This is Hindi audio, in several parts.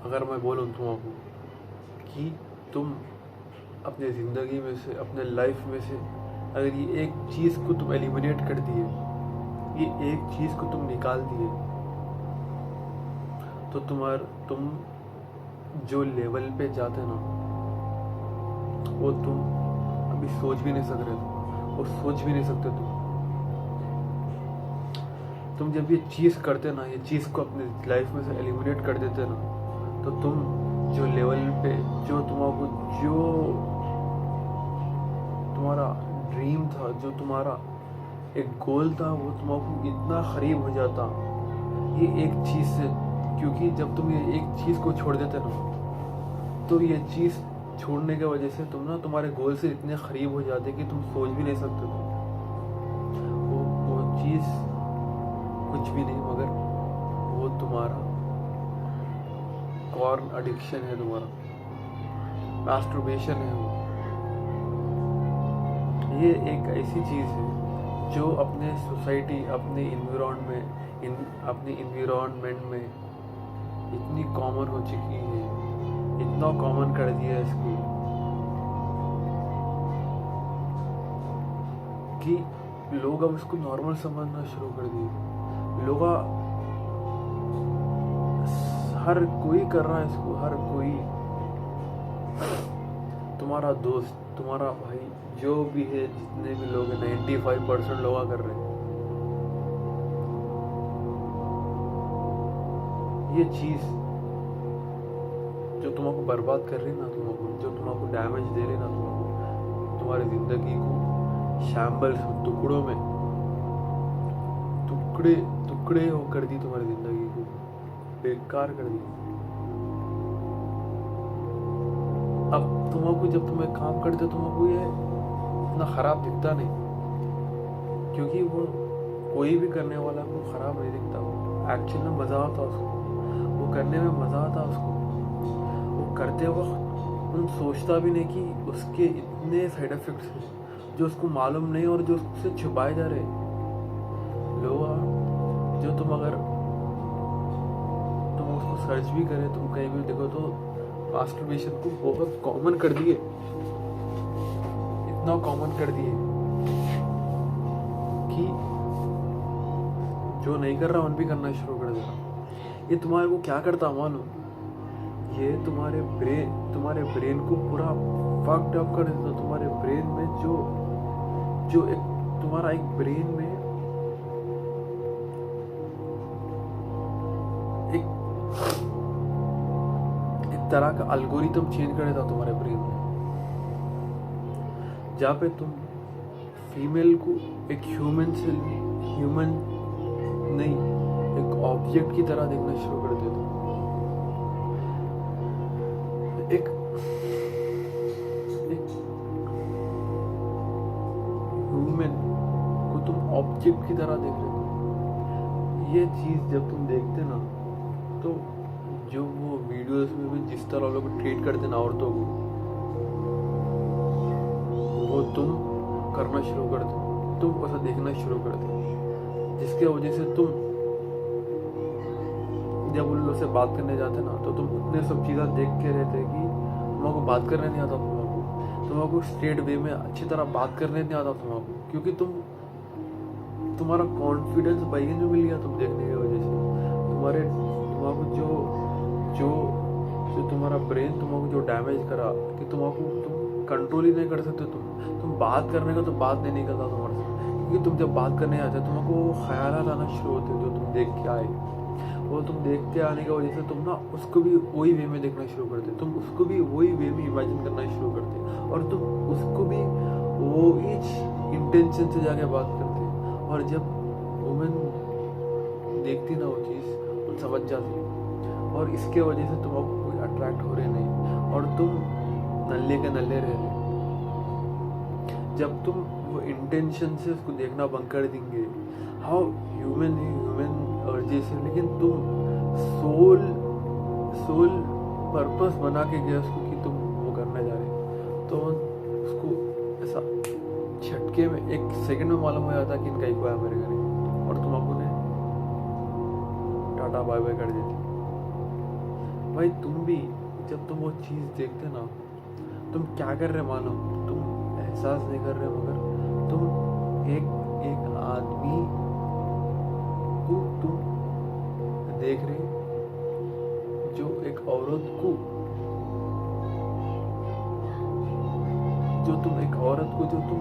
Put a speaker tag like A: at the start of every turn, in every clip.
A: अगर मैं बोलूँ तुमको कि तुम अपने ज़िंदगी में से, अपने लाइफ में से अगर ये एक चीज़ को तुम एलिमिनेट कर दिए, ये एक चीज़ को तुम निकाल दिए, तो तुम जो लेवल पे जाते ना, वो तुम अभी सोच भी नहीं सक रहे, तुम वो सोच भी नहीं सकते। तुम जब ये चीज़ करते ना, ये चीज़ को अपने लाइफ में से एलिमिनेट कर देते ना, तो तुम जो लेवल पे, जो तुमको, जो तुम्हारा ड्रीम था, जो तुम्हारा एक गोल था, वो तुमको इतना करीब हो जाता ये एक चीज़ से। क्योंकि जब तुम ये एक चीज़ को छोड़ देते ना, तो ये चीज़ छोड़ने की वजह से तुम ना तुम्हारे गोल से इतने करीब हो जाते कि तुम सोच भी नहीं सकते थे। वो चीज़ कुछ भी नहीं, मगर वो तुम्हारा कॉर्न एडिक्शन है, तुम्हारा मास्टरबेशन है। वो ये एक ऐसी चीज़ है जो अपने सोसाइटी, अपने इन्वायरमेंट में इतनी कॉमन हो चुकी है, इतना कॉमन कर दिया है इसको कि लोग अब इसको नॉर्मल समझना शुरू कर दिए। लोग हर कोई कर रहा है इसको, हर कोई, तुम्हारा दोस्त, तुम्हारा भाई, जो भी है, जितने भी लोग हैं, 95% लोग कर रहे हैं ये चीज़। जो तुमको बर्बाद कर रही ना, जो तुमको डैमेज दे रही ना, तुम्हारी ज़िंदगी को शैम्बल्स, टुकड़ों में टुकड़े हो कर दी, तुम्हारी ज़िंदगी को बेकार कर दी। अब तुमको जब तुम एक काम करते, तुमको ये इतना ख़राब दिखता नहीं, क्योंकि वो कोई भी करने वाला को ख़राब नहीं दिखता। वो एक्चुअल में मज़ा आता उसको, वो करने में मज़ा आता उसको। वो करते वक्त उन सोचता भी नहीं कि उसके इतने साइड इफ़ेक्ट्स हैं जो उसको मालूम नहीं, और जो उससे छुपाए जा रहे लोग। जो तुम अगर तुम उसको सर्च भी करें, तुम कहीं भी देखो, तो मास्टरबेशन को बहुत कॉमन कर दिए, इतना कॉमन कर दिए कि जो नहीं कर रहा उन भी करना शुरू कर देगा। ये तुम्हारे को क्या करता मालूम? ये तुम्हारे ब्रेन को पूरा फक्ड अप कर देता। तुम्हारे ब्रेन में जो एक तुम्हारा एक ब्रेन में एक तरह का एल्गोरिथम चेंज कर देता तुम्हारे ब्रेन में, जहाँ पे तुम फीमेल को एक ह्यूमन नहीं, एक ऑब्जेक्ट की तरह देखना शुरू कर देते। एक ह्यूमन को तुम ऑब्जेक्ट की तरह देख रहे हो। ये चीज़ जब तुम देखते ना, तो जो वो वीडियोस में भी जिस तरह लोग ट्रीट करते ना औरतों को, वो तुम करना शुरू कर दो, तुम ऐसा देखना शुरू कर दो, जिसके वजह से तुम जब उन लोगों से बात करने जाते ना, तो तुम उतने सब चीज़ें देख के रहते कि तुमको बात करने नहीं आता, तुमको स्ट्रेट वे में अच्छी तरह बात करने नहीं आता तुमको, क्योंकि तुम्हारा कॉन्फिडेंस बैगन में मिल गया तुम देखने की वजह से। तुमको जो तुम्हारा ब्रेन तुमको जो डैमेज करा कि तुम कंट्रोल ही नहीं कर सकते। तुम बात करने का तो बात नहीं निकलता तुम्हारे से, क्योंकि तुम जब बात करने आते तुमको ख्यालात आना शुरू होते जो तुम देख के आए। वो तुम देख के आने की वजह से तुम ना उसको भी वही वे में देखना शुरू करते, तुम उसको भी वही वे में इमेजिन करना शुरू करते, और तुम उसको भी वो इंटेंशन से जाके बात करते। और जब वुमेन देखती ना वो चीज़, वो समझ जाती, और इसके वजह से तुम कोई अट्रैक्ट हो रहे नहीं, और तुम नल्ले के नल्ले रह रहे। जब तुम वो इंटेंशन से उसको देखना बंद कर देंगे, हाउ ह्यूमन अर्जेस है, लेकिन तुम सोल पर्पस बना के गया उसको कि तुम वो करने जा रहे, तो उसको ऐसा झटके में 1 सेकंड में मालूम हो जाता कि इनका एक बार मेरे घर, और तुम अपने टाटा बाय बाय कर देती। भाई तुम भी जब तुम वो चीज़ देखते ना, तुम क्या कर रहे मानो, तुम एहसास नहीं कर रहे, मगर तुम एक एक आदमी को तुम देख रहे जो एक औरत को, जो तुम एक औरत को, जो तुम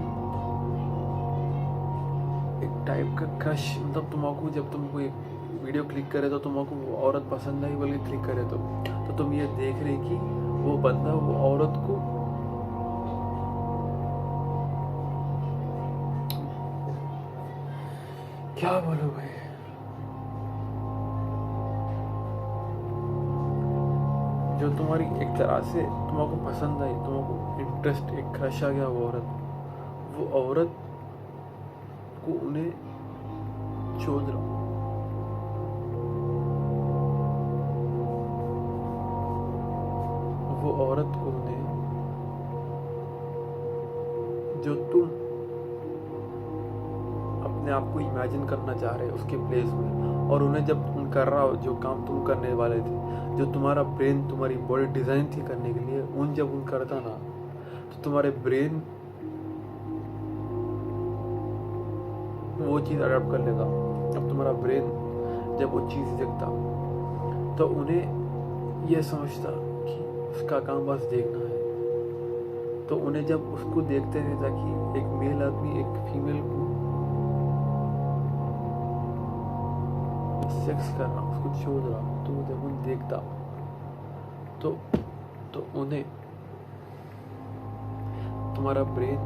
A: एक टाइप का क्रश, मतलब तुमको जब तुम कोई वीडियो क्लिक करे तो तुमको वो औरत पसंद आई बोले क्लिक करे तो तुम ये देख रहे कि वो बंदा वो औरत को क्या बोलो भाई, जो तुम्हारी एक तरह से तुमको पसंद आई, तुमको इंटरेस्ट एक क्रश आ गया वो औरत को उन्हें छोड़ रहा, वो औरत को उन्हें, जो तुम अपने आप को इमेजिन करना चाह रहे उसके प्लेस में, और उन्हें जब तुम कर रहा हो जो काम तुम करने वाले थे, जो तुम्हारा ब्रेन तुम्हारी बॉडी डिजाइन थी करने के लिए, जब उन करता ना तो तुम्हारे ब्रेन वो चीज़ अडॉप्ट कर लेगा। अब तुम्हारा ब्रेन जब वो चीज़ देखता तो उन्हें यह समझता कि उसका काम बस देखना है, तो उन्हें जब उसको देखते थे ताकि एक मेल आदमी एक फीमेल को सेक्स करना, उसको छोड़ रहा, तो जब उन्हें देखता तो उन्हें तुम्हारा ब्रेन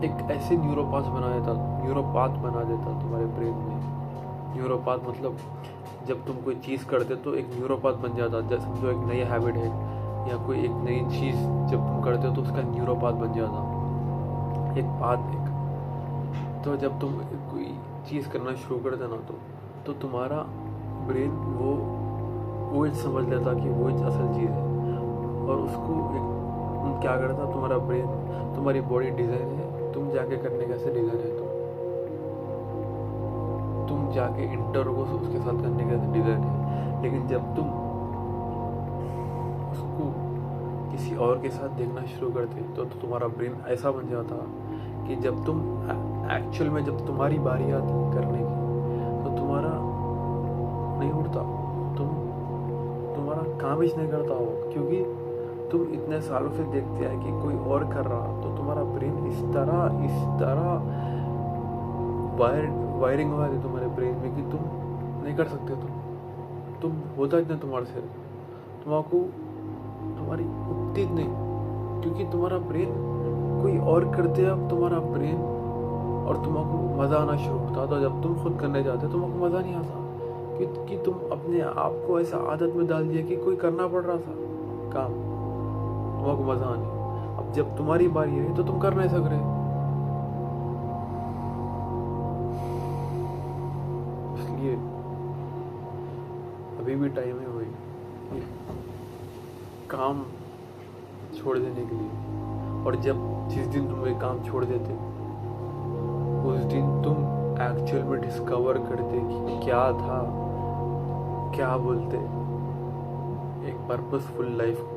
A: एक ऐसे न्यूरोपाथ बना देता तुम्हारे ब्रेन में। न्यूरोपाथ मतलब जब तुम कोई चीज़ करते तो एक न्यूरोपाथ बन जाता, जैसे समझो एक नई हैबिट है या कोई एक नई चीज़ जब तुम करते हो तो उसका न्यूरोपाथ बन जाता, एक पाथ एक। तो जब तुम कोई चीज़ करना शुरू कर देना तो तुम्हारा ब्रेन वो समझ लेता कि वो असल चीज़ है, और उसको एक क्या करता, तुम्हारा ब्रेन तुम्हारी बॉडी डिज़ाइन है, तुम जाके करने कैसे डिज़ाइन है, तुम जाके इंटरकोर्स उसके साथ करने कैसे डिज़ाइन है। लेकिन जब तुम उसको किसी और के साथ देखना शुरू करते तो तुम्हारा ब्रेन ऐसा बन जाता कि जब तुम एक्चुअल में जब तुम्हारी बारी आती करने की तो तुम्हारा नहीं उठता, तुम्हारा काम ही नहीं करता हो, क्योंकि तुम इतने सालों से देखते हैं कि कोई और कर रहा, तो तुम्हारा ब्रेन इस तरह वायरिंग हुआ है तुम्हारे ब्रेन में कि तुम नहीं कर सकते, तुम होता इतना तुम्हारे से तुमको तुम्हारी उठती नहीं, क्योंकि तुम्हारा ब्रेन कोई और करते अब तुम्हारा ब्रेन, और तुमको मज़ा आना शुरू होता। तो जब तुम खुद करने जाते तुमको मज़ा नहीं आता कि तुम अपने आप को ऐसा आदत में डाल दिया कि कोई करना पड़ रहा था काम, तुमको मज़ा आने। अब जब तुम्हारी बारी आई तो तुम कर नहीं सक रहे, इसलिए अभी भी टाइम है वही काम छोड़ देने के लिए। और जिस दिन तुम ये काम छोड़ देते उस दिन तुम एक्चुअल में डिस्कवर करते कि क्या था, क्या बोलते एक पर्पसफुल लाइफ को